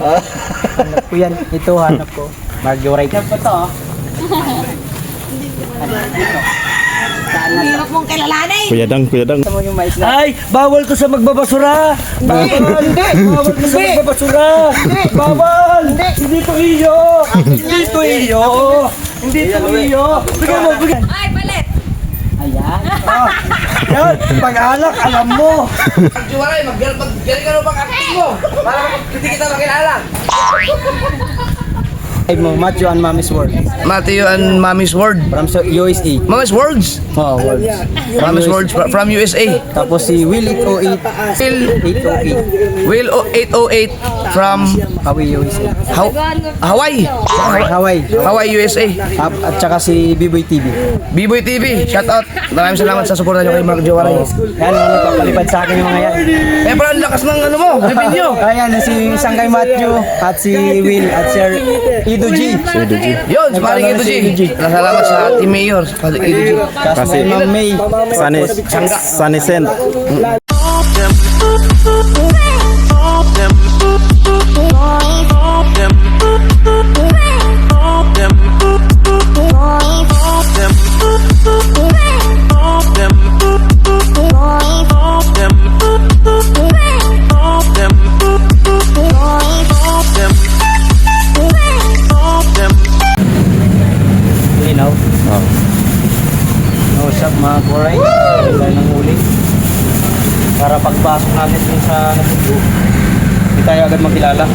Hanap ko yan. Ito, hanap ko. Mario right. Yan pa to. Hirap mong kilalanin. Kuya Dang. Tama yung mais na. Ay, bawal to sa magbabasura. Bawal. Bawal to sa magbabasura. Bawal. Hindi to iyo. Hindi to iyo. Hindi to iyo. Bigyan mo, bigyan. Ay, palit. Ayan. Yan, pag-alak, alam mo. Juwaray, magaling ka na pang acting mo. Para hindi kita makilala. Ay mo, Matthew and Mommy's World. Matthew and Mommy's Word. From USA. Mommy's Words. Oh, words. Mommy's Words from USA. Tapos si Will 808. Will 808 from Hawaii, USA. Hawaii. Hawaii. USA. At saka si B-Boy TV. B-Boy TV, shout out. Maraming salamat sa suporta niyo kay Mark Juwaray. Yan, papalipad sa akin yung mga yan. Eh, pero ang lakas ng ano mo, revenue. Ayan, si isang kay Matthew, at si Will, at si Ido G. Yun, sa paring ito, G. Salamat sa Team Mayor, sa paring ito, G. Kasi Ma'am May. Sunny Sent. Linaw. No shop mga koray. Tayo ng huli. Para pagpasok natin dun sa natubo, hindi tayo agad makilala.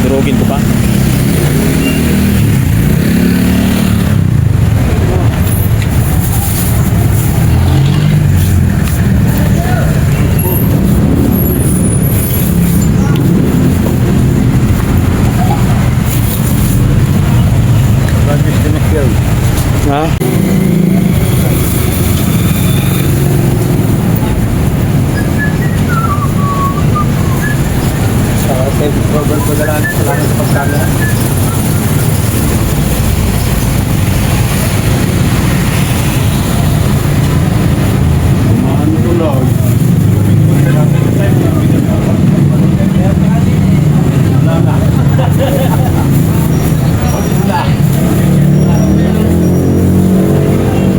Durugin ko pa. Ha? Robert ko na lang sa pagkala.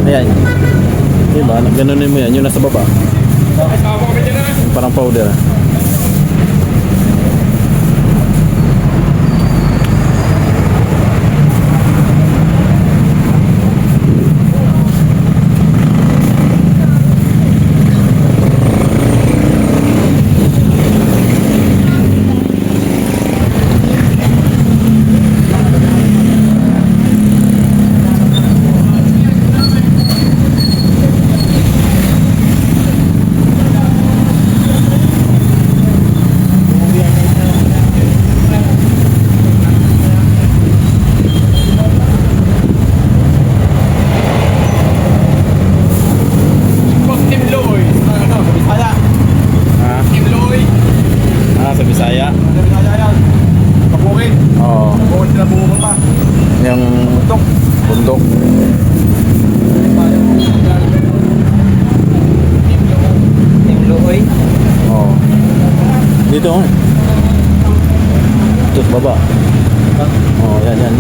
Ayan. Diba? Ganonin mo yan. Yung nasa baba. Yung parang powder. Sa Bisaya. Kapukit. Oo. Kapukit sila bumumpa. Yung bundok. Timloy. Oo. Dito oh. Ito sa baba. Oo, yan.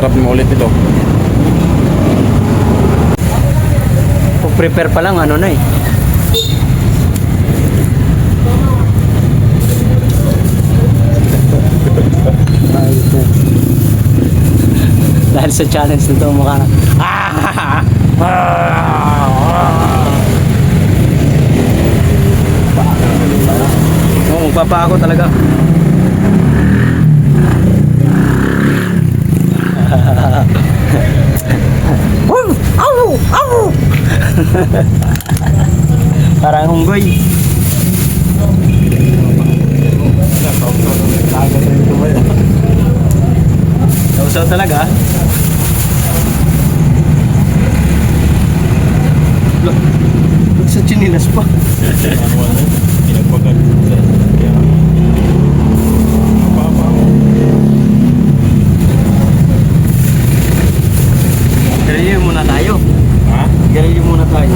sarap mo ulit ito. Kung prepare pa lang, ano na eh. Dahil sa challenge nito, mukha na. Oo, magpapa ako talaga. Parang hunggoy. Nausaw talaga. Look, sa chinilas pa. Garilyo muna tayo. Ha? Garilyo muna tayo.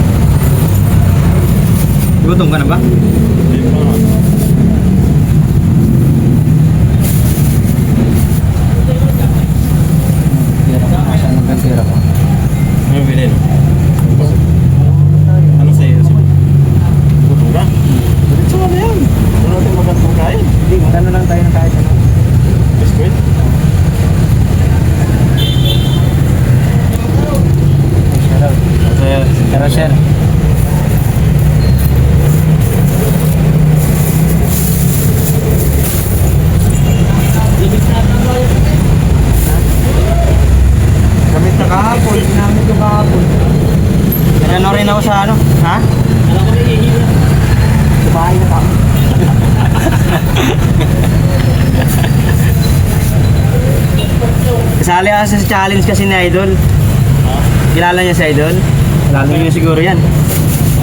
Gutom ka na ba? Hindi pa. Saan ang pera ko? Ano bilhin? Ano sa'yo? Gutom ka? Diretso ka na yan. Ano natin magandang kain? Hindi, magkano lang tayo ng kahit ano. Biskuit? Sir. Pero sir. Gamit na kahapon, ginamit ko kahapon. Nagano rin ako sa ano? Ha? Alam ko na ihihila. Sa bahay na ako. Kasali ako sa challenge kasi ni Idol. Kilala niya si Idol? Kilala niyo siguro yan.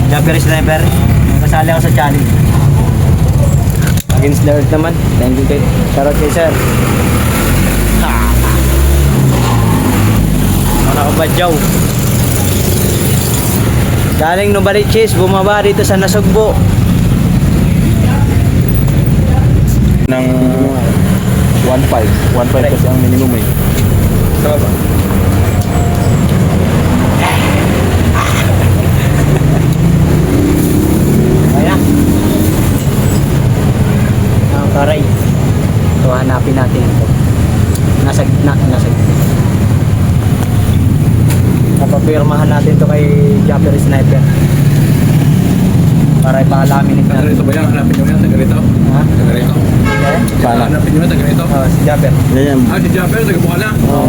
Japper Sniper. Kasali ako sa challenge. Against the Earth naman. Thank you kay. Shoutout kay sir. Ano ka ba, Joe? Galing Novaliches, bumaba dito sa Nasugbo. Ng 1.5. 1.5 kasi ang minimum eh. Tama ba? Ayan. Ang karay. Ito, hanapin natin ito. Nasa gitna, nasa gitna. Napapirmahan natin ito kay Japper Sniper. Para ipaalamin ito natin. Taga-rito ba yan? Hanapin nyo yan? Taga-rito? Ha? Taga-rito? Okay? Paano? Hanapin nyo yan? Taga-rito? Si Japper. Ganyan. Ah, si Japper, taga-Bukala. Oo.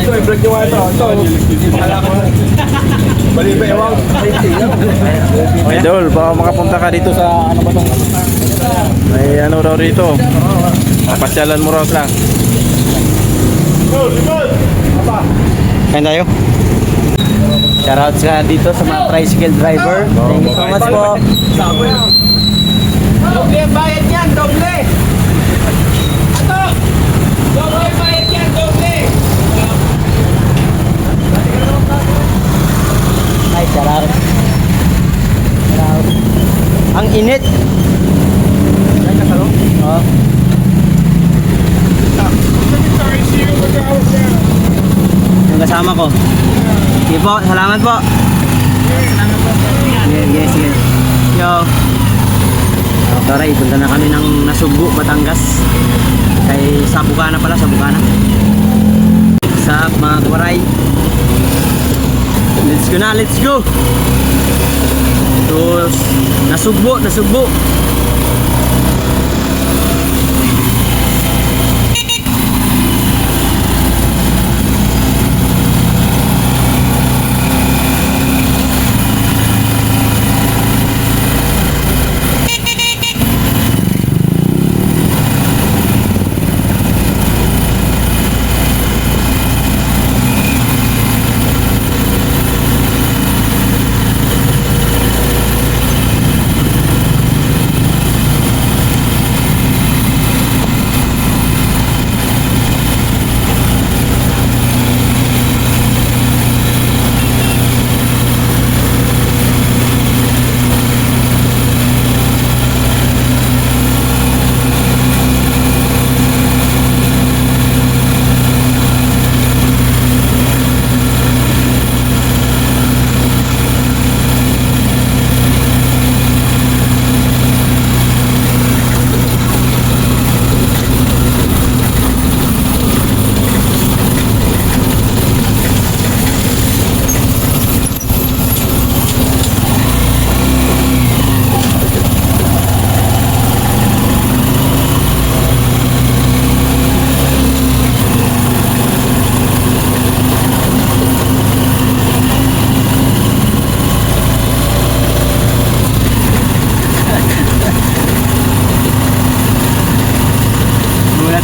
Ito, i-break nyo nga ito. Ito, wala ko. Bali ba ewan? Idol, baka makapunta ka dito sa ano ba tong? May ano raw rito. Pasyalan mo raw lang. Kain tayo. Shoutouts ka dito sa mga tricycle driver. Thank you so much po. Doble bayad yan, doble! Ato! Doble bayad yan, doble! Ay, shoutout. Shoutout. Ang init. Oo. Yung kasama ko. Sige po, salamat po. Sige, sige. Yo. Taray, punta na kami ng Nasugbo, Batangas. Kay Sabukana pala, Sabukana. Sa mga tuwaray. Let's go na, let's go. Terus Nasugbo, Nasugbo.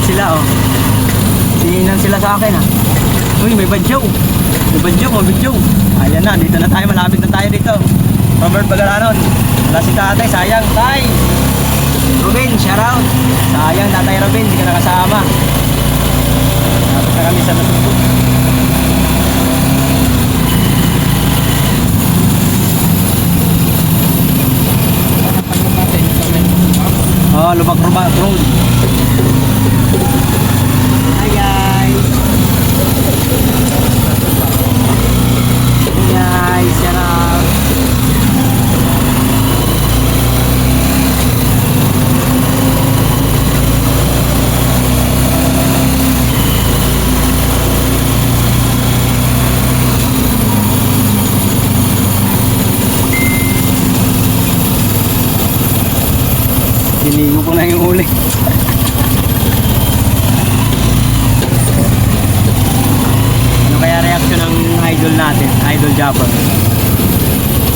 sila, oh. Tinginan sila sa akin, ah. Uy, may badyaw. May badyaw. Ayan na, dito na tayo. Malapit na tayo dito. Robert Bagalanon. Wala si tatay, sayang. Tay! Ruben, shout out. Sayang, tatay Ruben, hindi ka nakasama. Tapos na kami sa nasubok. Oh, Lubak-Lubak Road. Hi guys. Hey guys, shout out. Sinigo ko na yung huli. Ano kaya reaction ng idol natin, idol Japper,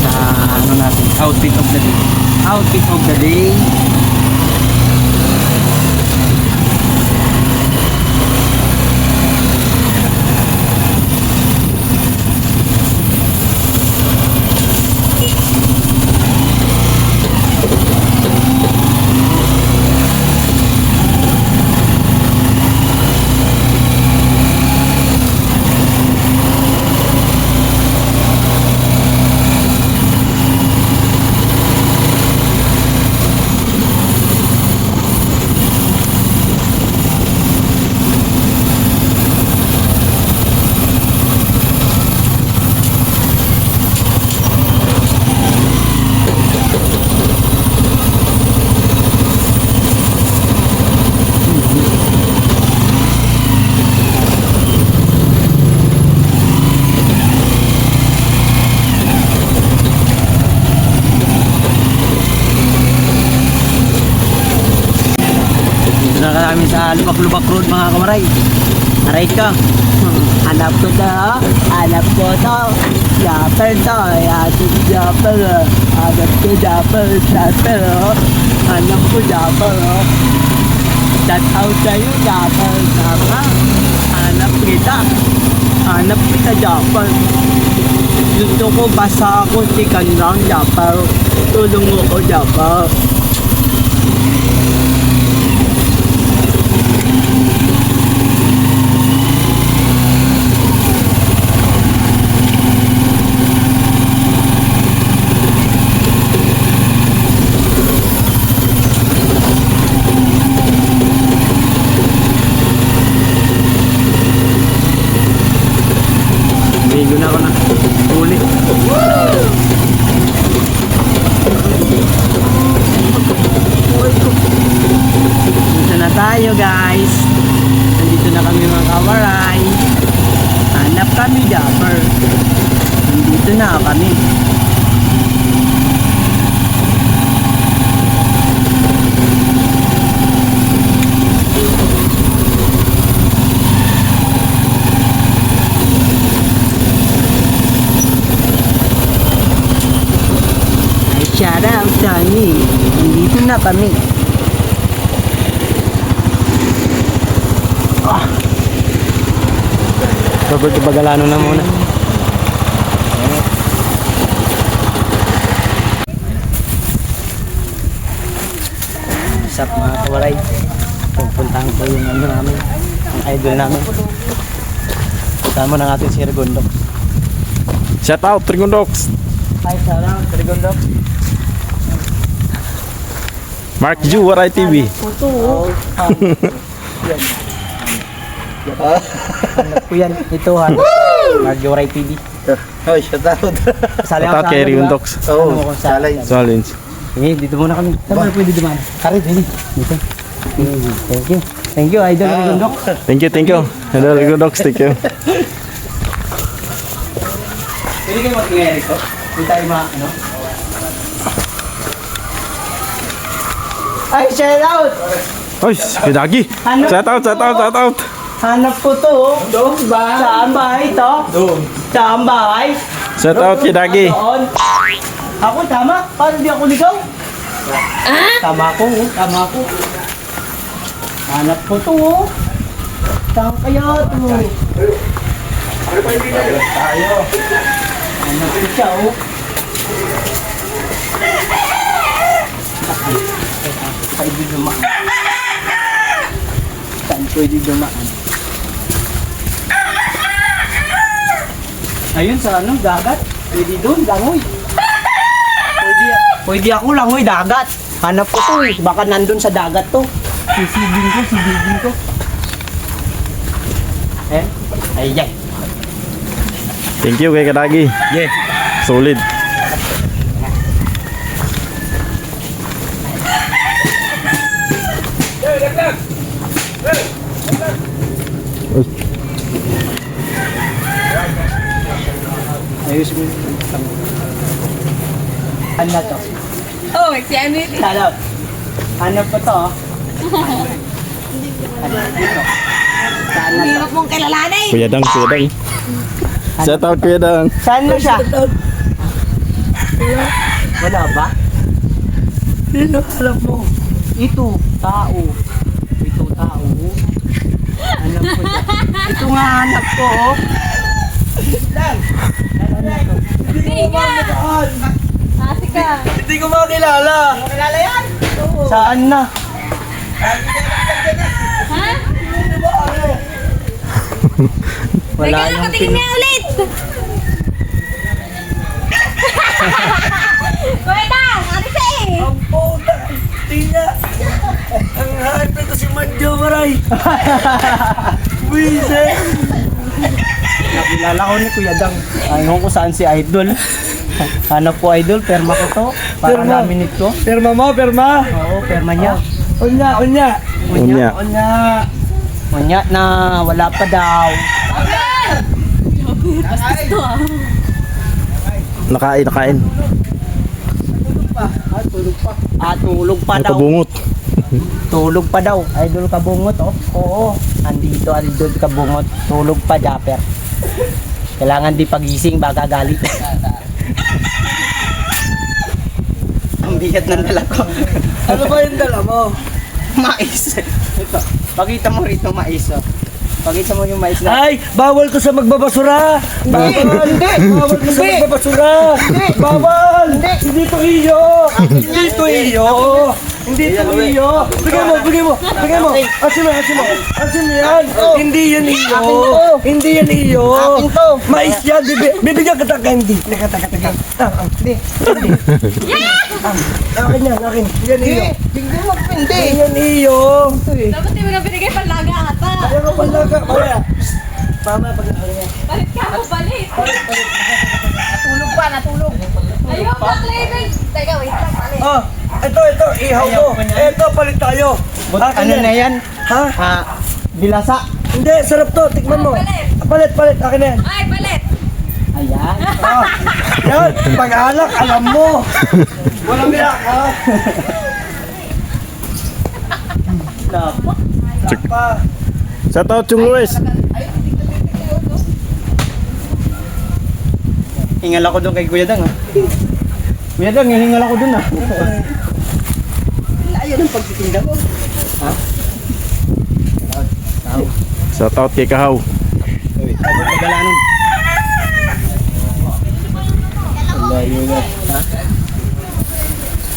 sa ano natin, outfit of the day. Outfit of the day. Kami sa Lubak-Lubak Road mga kamaray. Alright ka. Hanap ko to. Hanap ko to. Japper to. Yasin Japper. Hanap ko Japper. Japper. Hanap ko Japper. Shout out sa'yo Japper. Tama. Hanap kita. Hanap kita Japper. Gusto ko basa ako chicken lang Japper. Tulong mo ko Japper. Ligo na ako na. Uli. Dito na tayo guys. Nandito na kami mga kawaray. Hanap kami Japper. Nandito na kami. Shout out Johnny. Nandito na kami. Robert Bagalano na muna. What's up mga kawaray? Pupuntahan ko yung ano namin, ang idol namin. Kasama na natin si Rigondok. Shout out, Trigondox. Hi, shout out Rigondok. Mark Ju, Waray TV. Hanap ko yan. Ito ha. Marjoray TV. Hoy, shout out. Kasali Shout out ako kay sa ano, Rigondok. diba? Ano mo kung challenge. Challenge. Eh, dito muna kami. Tama na pwede dumaan. Kari, pwede. Dito. Thank you. Thank you, Idol Rigondok. Thank you. Hello, Trigondox. Thank you. Pwede kayo mag-ingay rito? Hindi tayo ano? Ay, shout out! Oy, Kidagi. Shout out. Hanap ko to. Doon ba? Saan ba ito? Doon. Saan ba? Shout out, Kidagi. Doon. Ako, tama? Paano di ako ligaw? Tama ko. Hanap ko to, oh. Saan kaya to? Hanap ko siya, oh. Pwede dumaan. Saan pwede dumaan? Ayun sa ano, dagat. Pwede doon, langoy. Pwede ako langoy, dagat. Hanap ko to eh. Baka nandun sa dagat to. Sisigin ko. Eh? Ayan. Thank you kay Kadagi. Yeah. Solid. Ayos mo. Ano na to? Oh, si ano yun? Salap. Hanap ko to, oh. Ano dito? Saan na to? Hirap mong kilalanin. Kuya Dang. Shout out Kuya Dang. Saan na siya? Wala ba? Sino alam mo? Ito, tao. Ito, tao. Hanap ko siya. Ito nga hanap ko, oh. Hindi nga. Ate ka. Hindi ko makilala. Saan na? Ha? Wala Teka lang, nang patingin niya ulit. Kuweta, ano siya eh? Ang puta. Tina. Ang hype ito si Madjo Maray. Buisit. Nakilala ko ni Kuya Dang. Ano ko saan si Idol. Hanap ko Idol, perma ko to. Para Perma. namin ito. Perma mo, perma. Oo, perma niya. Unya. Unya. Unya na wala pa daw. Nakain. Tulog pa daw. Nakabungot. Tulog pa daw. Idol Kabungot, oh. Oo. Andito, Idol Kabungot. Tulog pa, Japper. Kailangan di pagising, baka galit. Ang bigat ng dala ko. Ano ba yung dala mo? Mais. Ito. Pakita mo rito, mais, oh. Pakita mo yung mais na. Ay, bawal to sa magbabasura. Bawal. Bawal to sa magbabasura. Bawal. Hindi to iyo. Hindi to iyo. Hindi to iyo. Bigay mo. Asin mo yan. Hindi yan iyo. Hindi yan iyo. Akin to. Mais yan. Bibigyan kita candy. Teka. Hindi. Akin yan. Yan iyo. Bigyan mo, hindi. Yan iyo. Dapat di mo na binigay panlaga ata. Ayaw ka pala ka. Mama, pag Balik ka mo, balik. Natulog. Ayun, Black Label. Teka, wait lang, balik. Oh, ito, ihaw mo. Ito, palit tayo. Akin Ano na yan? Ha? Bilasa. Hindi, sarap to. Tikman mo. Palit. Akin na yan. Ay, balik. Ayan. Ah, yan, pag-alak, alam mo. Walang biyak, ha? Pa. Shout out Chung Luis. Hingal ako doon kay Kuya Dang, ah. Kuya Dang, hingal ako doon, ah. Layo ng pagtitinda ko. Ha? Shout out kay Kahaw. Abot na galanon. Layo na. Ha?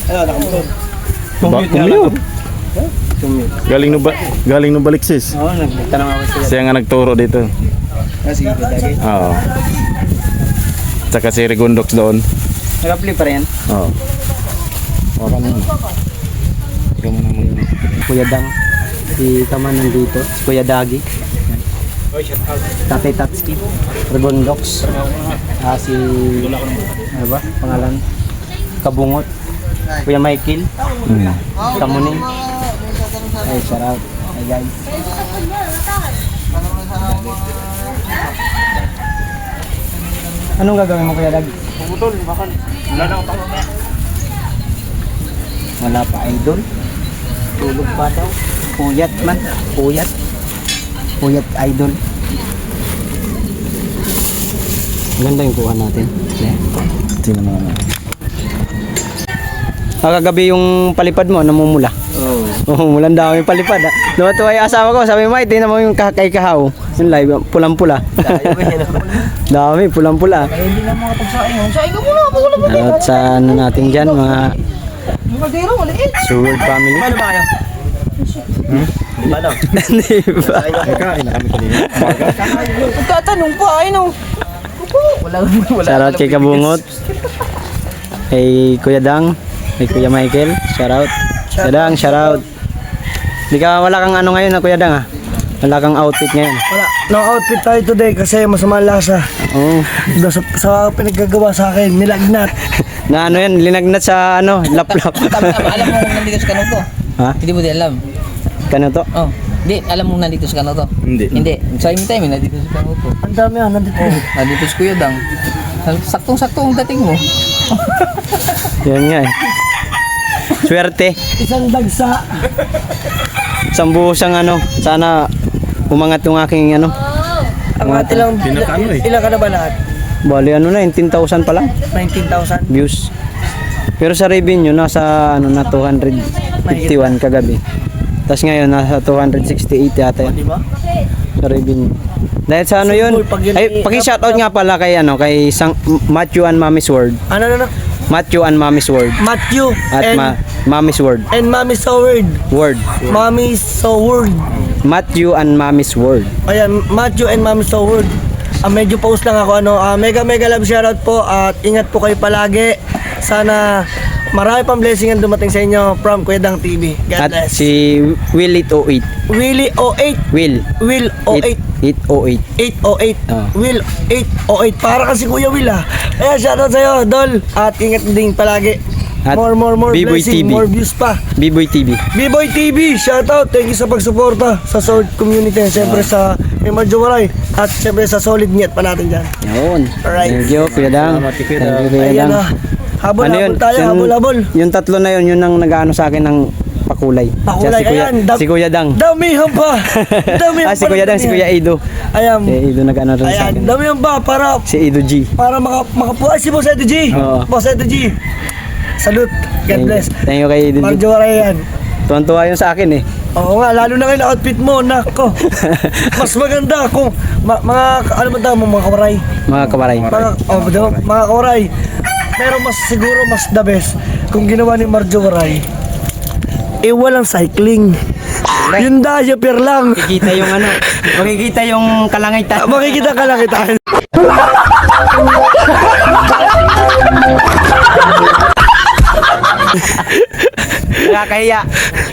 Ano, nakamutod. Commute. Galing no Baliksis. Oo, nagtanong ako sila. Siya nga nagturo dito. Sige, lagi. Oo. Tsaka si Rigondox doon. Nag-apply pa rin. Oo. Waka na. Ikaw mo naman. Kuya Dang. Si Kaman nandito. Si Kuya Dagi. Tatay Tatski. Regondox. Si... Ano ba? Pangalan? Kabungot. Kuya Michael. Kamuning. Ay, shout out. Hey guys. Anong gagawin mo, Kuya Dag? Puputol, bakal. Wala na ako. Wala pa, Idol. Tulog pa daw. Puyat man. Puyat, Idol. Ganda yung kuha natin. Tingnan mo. Kagabi yung palipad mo, namumula. Oo. Oo, mulang dami palipad. Lumatuwa yung asawa ko, sabi mo, tingnan mo yung kay Kahaw. Yung live, pulang-pula. Dami, pulang-pula. Hindi na makapagsaing. Saing ka muna, wala mo. At sa ano natin dyan, mga Yung kaldero, maliit. Seward family. Paano ba kayo? Paano? Hindi ba? Nagkain na kami kanina. Magtatanong pa, ay no. Wala. Shoutout kay Kabungot. Kay Kuya Dang. Kay Kuya Michael. Shoutout. Kuya Dang, shoutout. Wala kang ano ngayon na Kuya Dang ah. Wala kang outfit ngayon. Wala. No outfit tayo today kasi masama ang lasa. Oo. Sa pinaggagawa sa akin, nilagnat. Na ano yan, linagnat sa ano, laplap. Tama, alam mo kung nandito sa kanong to. Ha? Hindi mo din alam. Kano to? Oh, hindi, alam mo nandito sa kanong to. Hindi. Hindi. Sa imo time, nandito sa kanong to. Ang dami nandito. Nandito si Kuya Dang. Saktong-sakto ang dating mo. Yan nga eh. Swerte. Isang dagsa. Isang buhos ang ano. Sana umangat yung aking ano. Ang atin lang, Pinakaano eh. ilan ka na ba lahat? Bali ano na, 10,000 pa lang 19,000. views. Pero sa revenue, nasa ano na 251 kagabi. Tapos ngayon, nasa 268 yata yan. Di ba? Sa revenue. Dahil sa ano yun, ay paki-shoutout nga pala kay ano, kay Matthew and Mommy's World. Ano? Matthew and Mommy's World. Matthew At and, Mommy's World. and Mommy Soward. Word. Mommy Soward. Matthew and Mommy's World. Ayan, Matthew and Mommy Soward. Medyo post lang ako mega love shoutout po at ingat po kayo palagi. Sana marami pang blessing ang dumating sa inyo from Kuya Dang TV. God At bless. si Will808. Willie 08. Will. Will 08. 808. 808. Oh. Will 808. Para kasi Kuya Will ah. Kaya shoutout sa'yo, Dol. At ingat din palagi. At More B-Boy blessing, TV. more views pa. B-Boy TV. B-Boy TV, shoutout. Thank you sa pagsuporta sa Solid Community. Siyempre sa Emerjo Waray. At siyempre sa Solid Niet pa natin dyan. Yun. Alright. Thank you, Kuya Dang. Thank you, Kuya Ayan Dang. ah. Habol Ano yun? tayo, habol. Yung tatlo na yun, yun ang nag-ano sa akin ng pakulay. Pakulay, Siya, si Kuya, ayan. si Kuya Dang. Damihan pa. Damihan Si Kuya Dang, si Kuya Ido. Ayan. Si Ido nag-ano rin sa Ayan, akin. damihan pa para Si Ido G. makapuhay si Boss Edo G. Oo. Boss Edo G. Salute. God bless. Thank you kay Ido G. Marjo Waray yan. Tuwan-tuwa yun sa akin eh. Oo nga, lalo na kayo outfit mo, nako. Mas maganda kung mga ano ba tawag mo, mga kawaray. Mga kabaray. Mga kawaray. Pero mas siguro mas the best kung ginawa ni Marjo Waray. Walang cycling. Yung diaper lang. Makikita yung ano, makikita yung kalangitan. Makikita ka lang kita. Nakakahiya.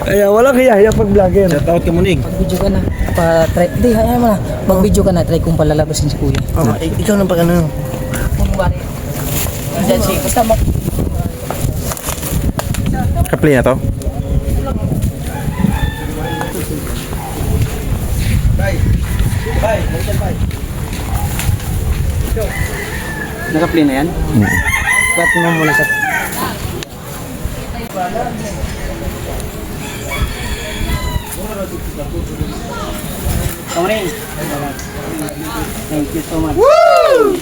Ayan, walang hiya pag vlogger. Shoutout ka Muning. Mag-video ka na. Try, hindi, hayaan mo na. Mag-video ka na. Try kong palalabasin si Kuya. Ikaw nang pag ano. Diyan si, basta Kapli na to? Naka-play na yan? Cut mo muna sa... Kamarin. Thank you so much. Woo!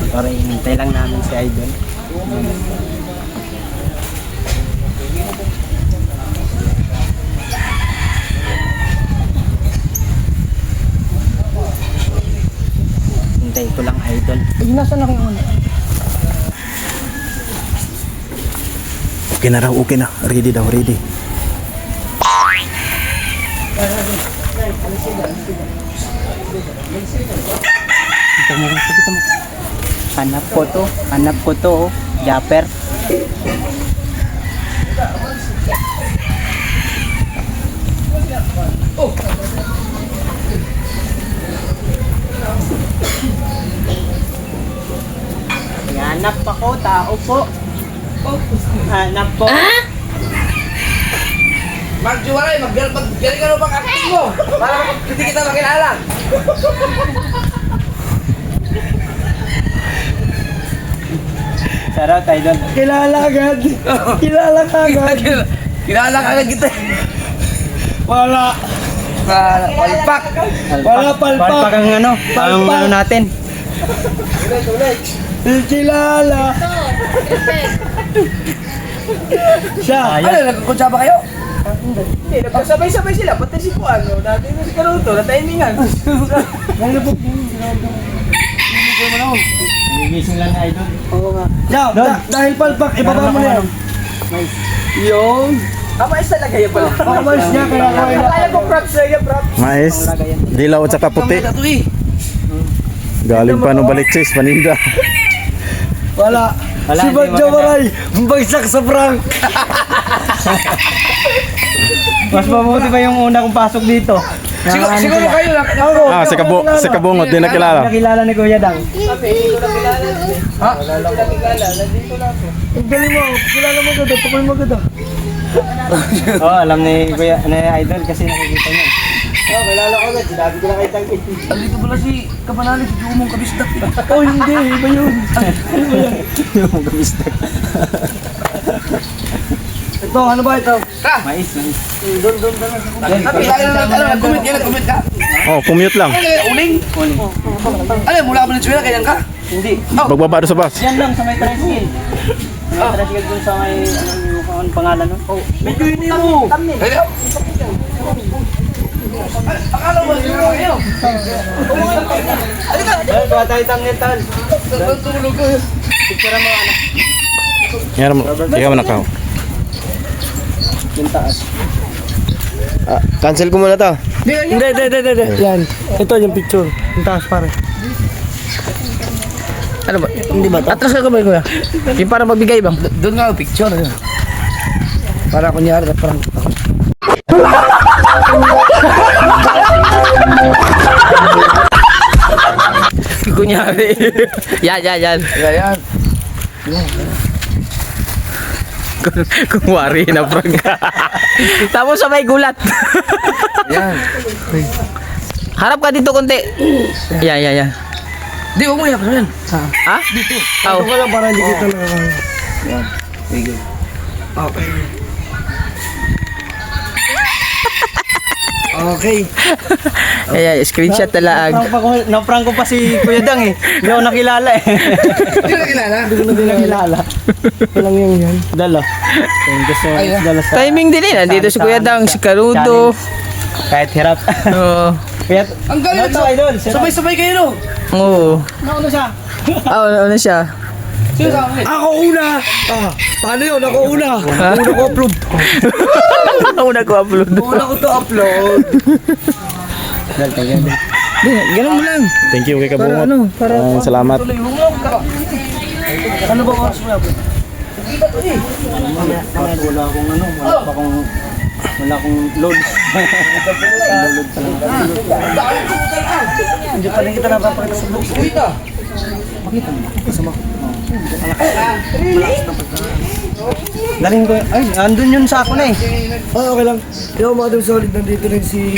Sorry, hintay lang namin si Idol. Hintay ko lang Idol. nasa na kayo muna. Okay na raw, okay na. Ready daw, ready. Kita mo. Hanap ko to, oh. Japper. Hanap ako, tao po. Hanap po. Magjuwaray, magaling ka na pang acting mo. Para hindi kita makilala. Shoutout, Idol. Kilala agad. Kilala ka agad. Kilala ka na kita. Wala. Palpak. Wala palpak. Palpak ang ano, ang ano natin. Kilala. Siya. Ano, nagkukunsa ba kayo? Hindi, nagkasabay-sabay sila. Pati si Juan, dati na si Caruto, na-timingan. Nagigising lang na idol. Oo nga. Dahil palpak, ibaba mo na yan. Yung... mais talaga yan pala. Mais niya, kaya ko ay Akala ko props na yan, props. Mais, dilaw at saka puti. Galing pa nung Baliksis, paninda. Wala. Si hindi Badjo maganda. Waray, bagsak sa prank. Mas mabuti pa yung una kong pasok dito. Siguro kayo lang. Ah, si Kabungot, di nakilala. Nakilala ni Kuya Dang. Sabi, hindi ko nakilala. Ha? Hindi ko nakilala. Nandito lang ako. Ang galing mo, kilala mo ganda, tukoy mo ganda. Oo, alam ni Kuya, ni Idol kasi nakikita niya. Kilala ko agad. Sinabi ko na kay Tangkit. Dito pala si Kapanali, si Jumong Kabistak. Oh, hindi, iba yun. Yung gamistak. Ito, ano ba ito? Mais. Sabi, tayo na comment yan. Comment ka. Oh, commute lang. Uling. Ano, mula ka ba ng China? Kailan ka? Hindi. Bagbaba doon sa bus. Yan lang sa may tricycle. May tricycle dun sa may, ano pangalan nun? Oh, Medyo hindi mo. Kaya? Akala mo, siguro kayo. ayun, kuha tayo tangitan. Tulog ko. Picture mo, ano, Yan mo, ikaw mo nakaw. yung taas. Cancel ko muna to. Hindi. Yan, ito yung picture. Yung taas pare. Ano ba? Hindi ba? Atras ka ba, kuya? Yung para magbigay bang? Doon nga, picture. Para kunyari na parang... kunyari. Yan. Yan. Kung wari na prank. Tapos sabay gulat. Yan. Harap ka dito konti. Yan. Di, huwag mo yan. Ha? Dito. Ito ko lang para hindi kita lang. Okay. Ayan, screenshot na laag. Na-prank ko pa si Kuya Dang eh. Hindi ako nakilala eh. Hindi na kilala. Hindi nakilala. Walang yung yan. Dalo. Yung gusto mo dalo sa Timing din eh. Nandito si Kuya Dang, si Carudo. kahit hirap. Oo. Kaya, Ang galing. ano to, idol? Sabay-sabay kayo no? Oo. Ano siya? Ano siya? Ako una! Paano yun? Ako una! Una ko upload. Una ko upload. Una ko to upload. Ganun mo lang. Thank you kay Kabungot. Para Salamat. Ano ba oras mo na? Wala akong ano, wala akong load. Load pa lang. Hindi pa rin kita napapakita sa box. Daling ko, ay, andun yun sa ako na eh. Okay lang. Yo, mga Dum Solid, nandito rin si...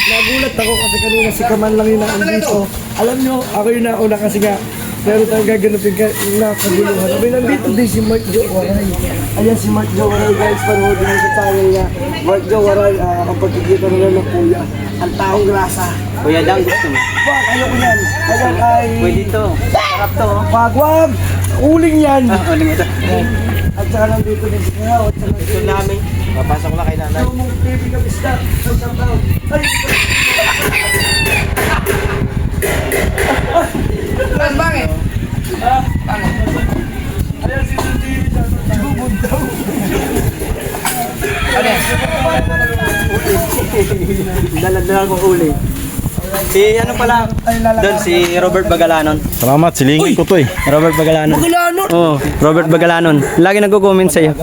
Nagulat ako kasi kanina si Kaman lang yung nandito. Alam nyo, ako yung nauna kasi nga meron tayong gaganapin na kaguluhan. Abay, nandito din si Mark Jo Waray. Ayan si Mark Jo Waray, guys. Panoodin mo sa channel niya. Mark Jo Waray, ang pagkikita nila ng kuya. Ang taong grasa. Kuya Dang, gusto mo? Wag, ayoko yan. Ayan ay... Pwede to. Sarap to. oh. Wag! Uling yan! Uling ito. At saka nandito din si Kuya. At saka Ito namin. Papasok na kay nanay. yung mong baby ka bista. Ay, isang taon. Ay! Bangit. Ayan si Suti. Bubuntaw. Dalag-dalag kong uli. Si ano pala, doon si Robert Bagalanon. Salamat, silingin ko to eh. Robert Bagalanon. Bagalanon. Oo, Robert Bagalanon. Lagi nagko-comment sa'yo.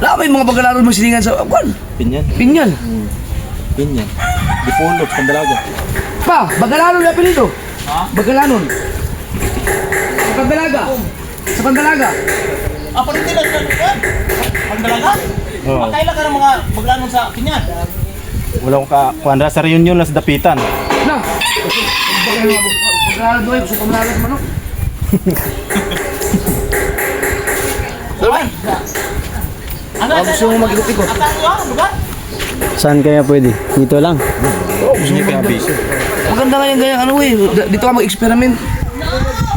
Wala ba yung mga bagalanon mo silingan sa... Kwan? Pinyan. Pinyan. Pinyan. Dipulot, Pandalaga. Pa, bagalanon na pinito. Ha? Bagalanon. Sa Pandalaga. Sa Pandalaga. Apa rin nila sa Pandalaga? Oo. Kailan ka ng mga maglanon sa Kinyan? Wala akong kuandra sa reunion lang sa Dapitan. Na. Bagalanon doon. Gusto ko malalat mo no? Dalawin. Ano? Gusto mo mag-ikot-ikot. Ang lugar? Saan kaya pwede? Dito lang. Hindi ka abiso. Maganda nga yung ganyan ano eh. Dito ka mag-experiment.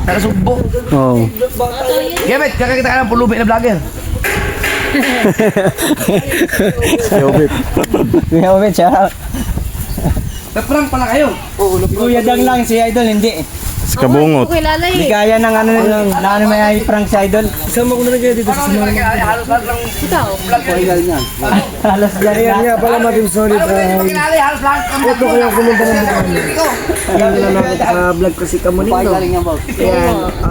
Para sugbo. Oo. Gebet, kakakita ka ng pulubi na vlogger. Yobit. Kuya Obet, shoutout. Nagprank pala kayo. Kuya Dang lang, si Idol hindi. Si Kabungot. Hindi kaya ng ano na ano may prank si Idol. Isama ko na lang kayo dito sa sinama. Halos dyan Ayan nga pala Matim Solid. Ito kaya kumunta ng Bukani. Ayan na namin vlog ko si Kamuning. Ayan.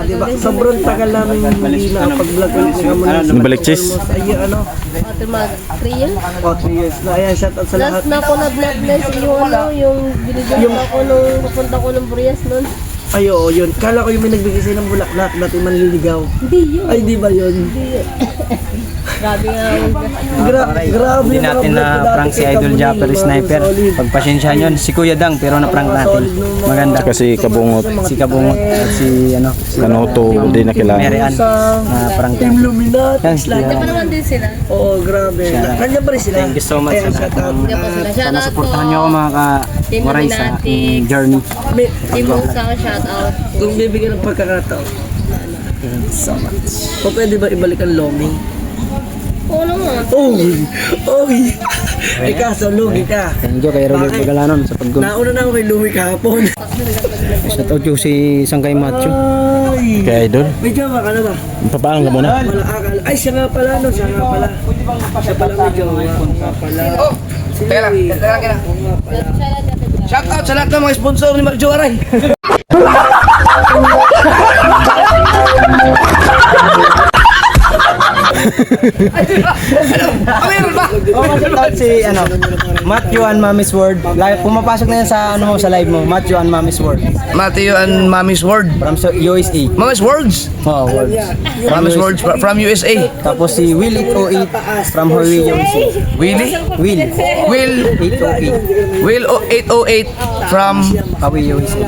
Diba? Sobrang tagal namin hindi nakapag-vlog ulit ni Kamuning. Nabalik cheese. Ay, ano? 3 years. 4 years na. Ayan, shoutout sa lahat. Last na ako na-bless yung binigyan ako nung papunta ko ng Burias nun. Ay, oo, yun. Kala ko yung may nagbigay sa'yo ng bulaklak natin manliligaw. Hindi yun. Ay, di ba yun? Hindi yun. Grabe nga. Grabe. Hindi natin na prank si Idol Japper Sniper. Pagpasensyahan yun, si Kuya Dang pero na-prank natin. Maganda. Kasi Kabungot. Si Kabungot at si ano, si Kanoto, hindi na kilala. Mary Ann na prank Team natin. Luminati. Yan, Hindi pa naman din sila. Oo, grabe. Nandiyan pa rin sila. Thank you so much Ayan, sa lahat shoutout. ng Hindi pa sila. sana Shoutout supportahan po. niyo ako mga ka-waray sa aking journey. May, Team Musa, shoutout. kung bibigyan ng pagkakataon. So much. O pwede ba ibalik ang Lomi? Oo naman. Oy! Ay kaso, lugi ka. Thank you kay Robert Bagalanon sa pag-gum. Nauna na ako kay Louie kahapon. Shoutout yung si Sangkay Macho. Ay! Kaya Idol, May jowa ka na ba? papaalam ka muna. Wala akala. Ay, siya nga pala, no? Siya nga pala. Siya pala may jowa. Nga pala. Si Teka lang, Louie. teka lang, teka lang. Oo nga pala. Shout out sa lahat ng mga sponsor ni Marjo Aray. Meron ba? Shoutout si ano, Matthew and Mommy's World. Pumapasok na yan sa ano mo sa live mo, Matthew and Mommy's World Matthew and Mommy's Word. from USA. Mommy's Words. Oh, world. Mommy's Words from USA. Tapos si Will 808 from Hawaii USA. Willie? Will Will 808 Will 808 from Hawaii USA.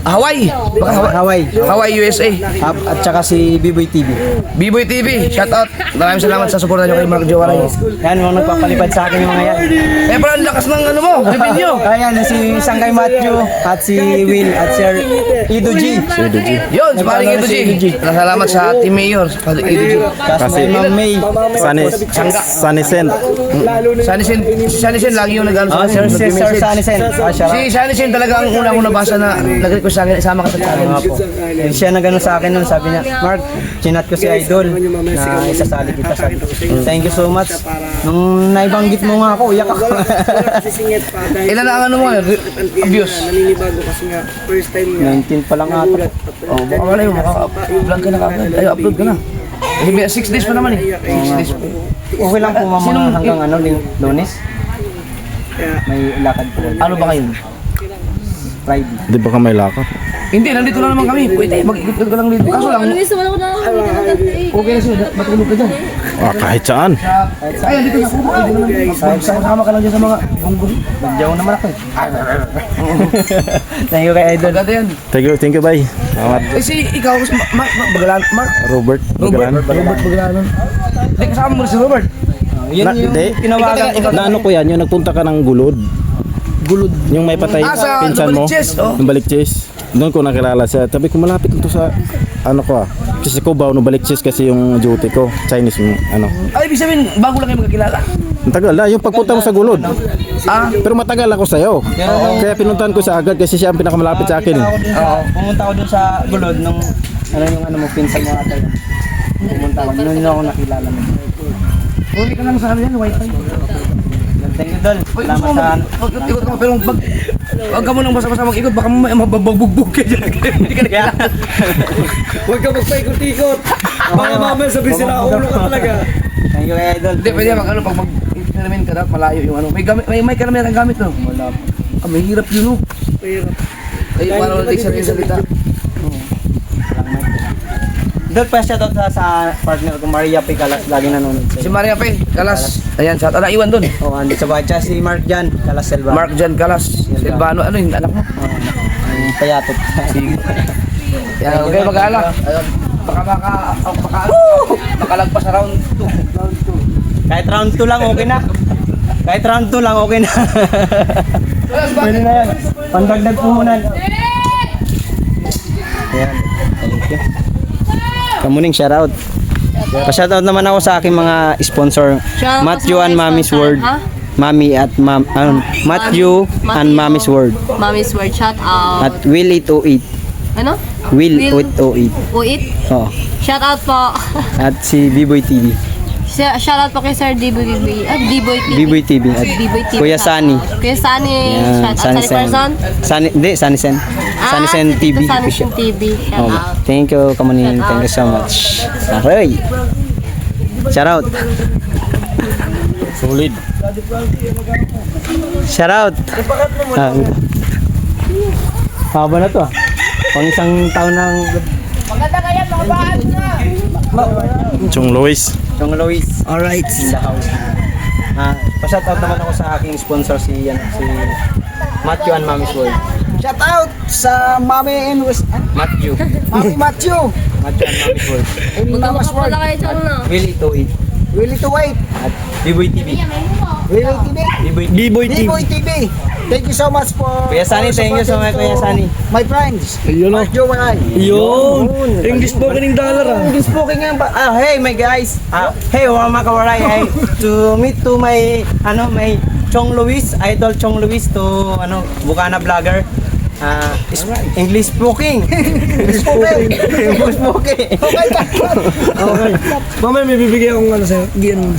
Hawaii. Baka Hawaii. Hawaii, USA. At saka si B-Boy TV. B-Boy TV. Shout out. Maraming salamat sa suporta niyo kay Marjo Aray. Yan mga nagpapalipad sa akin yung mga yan. Eh, parang ang lakas ng ano mo, bibin nyo. Ayan, si Sangkay Matthew at si Will at si Ido G. Yun, si Paring Edo G. Salamat sa Team Mayor, si Paring Edo G. Kasi Ma'am May. Sanicent. Sanisen lagi yung nag-ano Oh, sa si akin. Sir Sanisen. Si Sanisen talaga ang unang ko nabasa na nag-request sa akin, isama ka sa challenge. Siya nagano sa akin nun, sabi niya, Mark, chinat ko si Idol na isasali kita. Sabi ko, thank you so much. Nung naibanggit mo nga ako, uyak ako. Sisingit pa dahil Ilan na ang ano mo, abuse? naninibago kasi nga first time nga. 19 pa lang ata. Oh, baka wala yung maka-vlog ka na kagad. Ay, upload ka na. 6 days pa naman eh. 6 days pa. Okay lang po mama hanggang ano, Lunes. May lakad po. Ano ba kayo? Friday. Di ba ka may lakad? Hindi, nandito na naman kami. Pwede, mag-ikot ka lang dito. Kaso lang, Luis, wala ko na okay na siya. Matulog ka dyan. Kahit saan. Ay, dito na. Pwede naman. Sama ka lang dyan sa mga gunggong. Badyaw naman ako eh. Thank you kay Idol. Ganda yan. Thank you, bye. Salamat. Eh, si ikaw, Bagalan, Mark. Robert. Bagalan. Robert Bagalan. Hindi, kasama mo rin si Robert. Yun yung Hindi. tinawagan ko. Na ano ko yan, yung nagpunta ka ng Gulod. Gulod. Yung may patay Sa pinsan mo. Balikches, oh. Yung Balikches. Doon ko nakilala siya. Sabi ko malapit ito sa ano ko ah. Kasi ko ba no Balikches kasi yung duty ko. Chinese yung ano. Ay, ibig sabihin, bago lang kayo magkakilala. Ang tagal na. Yung pagpunta mo sa Gulod. Ah, Pero matagal ako sa'yo. Kaya pinuntahan ko siya agad kasi siya ang pinakamalapit sa akin. Pumunta ako dun sa Gulod nung ano yung ano mo pinsan mo ata. Pumunta ako. Noon ako nakilala mo. huli ka lang sa kanila, wifi. Thank you, Dol. Uy, Salamat gusto mo, sa ikot ka, pero wag ka mo nang basta-basta mag-ikot, baka mababugbog ka dyan. Hindi ka nakilala. Huwag ka magpaikot-ikot. Baka mamaya sabihin sila, ulo ka talaga. Thank you, Idol. Hindi, pwede mag-ano, pag mag-experiment ka dapat malayo yung ano. May mic ka naman ang gamit, no? Wala po. May hirap yun, no? Mahirap. Ay, paano natin sa salita? Dol, pa siya sa partner ko, Maria Picalas, lagi nanonood Si sa'yo. Maria Pe, Kalas. Ayan, sa naiwan doon. Oh, andi sa bahay. Tsaka si Mark Jan, Calas Selva. Mark Jan Kalas. Silvano, ano yung anak mo? Ang payatot. Sige. Yan, huwag kayo mag-aalala. Baka makalagpas sa round 2. Kahit round 2 lang, okay na. Kahit round 2 lang, okay na. Pwede na yan. Pandagdag puhunan. Ayan. Thank you. Kamuning shoutout. Pa-shoutout naman ako sa aking mga sponsor. Shoutout Matthew sa mga and Mommy's sponsor, World. ha? Mami at Matthew and Mommy's World. Mommy's Word, shout out. At Will It O Eat. Ano? Will It O Eat. Uit. Oh. Shout out po. At si B-Boy TV. Shout out po kay Sir D-Boy TV. B-Boy TV. At D-Boy TV. Kuya shout Sunny. out. Kuya Sunny. Yan, Shout out. Sunny person. Sunny Sen. Sunny Sen TV. Sunny Sen TV. Shout Oh, out. thank you, Kamuning. Thank you so much. Aray. Shout out. Solid. Shout out. Haba na to ah. Pang isang taon ng Chong Luis. Chong Luis. Alright. In the house. Pa-shout out naman ako sa aking sponsor si Matthew and Mommy's World. Shout out sa Mami and Matthew. Mami Matthew. Matthew and Mommy's World. And Mama's Magkamukha pala kayo dyan, no? Willie to eat. Willie to wait. At B-Boy TV. Willie TV. B-Boy B-Boy TV. Thank you so much for Kuya Sunny, thank you so much, Kuya Sunny. my friends. Ayun o. Joe and I. Yun. English spoken dollar ah. English speaking nga ba? Hey my guys. Hey mga kawaray. Hey, to meet to my my Chong Luis, idol Chong Luis to Bukana vlogger. English speaking. English speaking. English speaking. Okay. Mamaya may bibigyan akong sa'yo. Giyan mo.